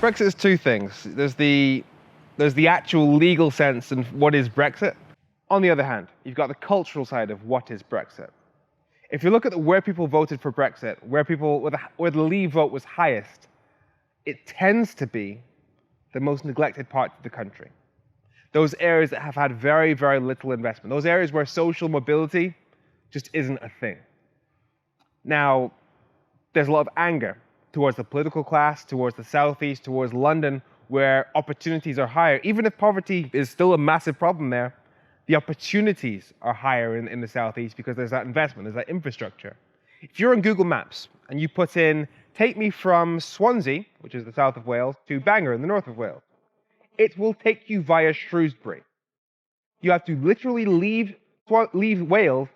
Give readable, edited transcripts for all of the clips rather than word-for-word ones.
Brexit is two things. There's the actual legal sense and what is Brexit. On the other hand, you've got the cultural side of what is Brexit. If you look at where people voted for Brexit, where the Leave vote was highest, it tends to be the most neglected part of the country. Those areas that have had very, very little investment. Those areas where social mobility just isn't a thing. Now, there's a lot of anger towards the political class, towards the southeast, towards London, where opportunities are higher. Even if poverty is still a massive problem there, the opportunities are higher in the southeast because there's that investment, there's that infrastructure. If you're on Google Maps and you put in, take me from Swansea, which is the south of Wales, to Bangor in the north of Wales, it will take you via Shrewsbury. You have to literally leave Wales,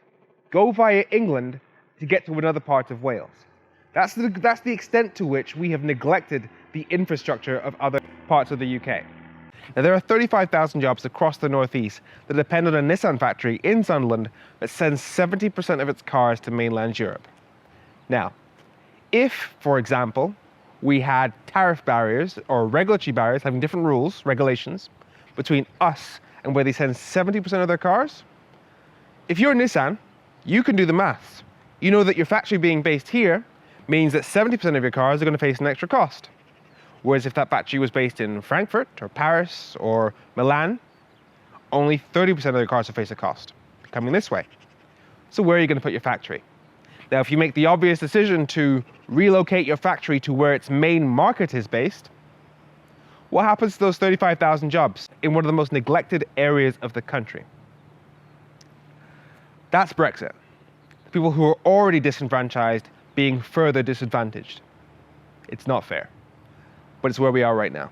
go via England to get to another part of Wales. That's the extent to which we have neglected the infrastructure of other parts of the UK. Now, there are 35,000 jobs across the northeast that depend on a Nissan factory in Sunderland that sends 70% of its cars to mainland Europe. Now, if, for example, we had tariff barriers or regulatory barriers having different rules, regulations, between us and where they send 70% of their cars, if you're Nissan, you can do the maths. You know that your factory being based here means that 70% of your cars are going to face an extra cost. Whereas if that factory was based in Frankfurt or Paris or Milan, only 30% of their cars will face a cost coming this way. So where are you going to put your factory? Now, if you make the obvious decision to relocate your factory to where its main market is based, what happens to those 35,000 jobs in one of the most neglected areas of the country? That's Brexit. People who are already disenfranchised being further disadvantaged. It's not fair, but it's where we are right now.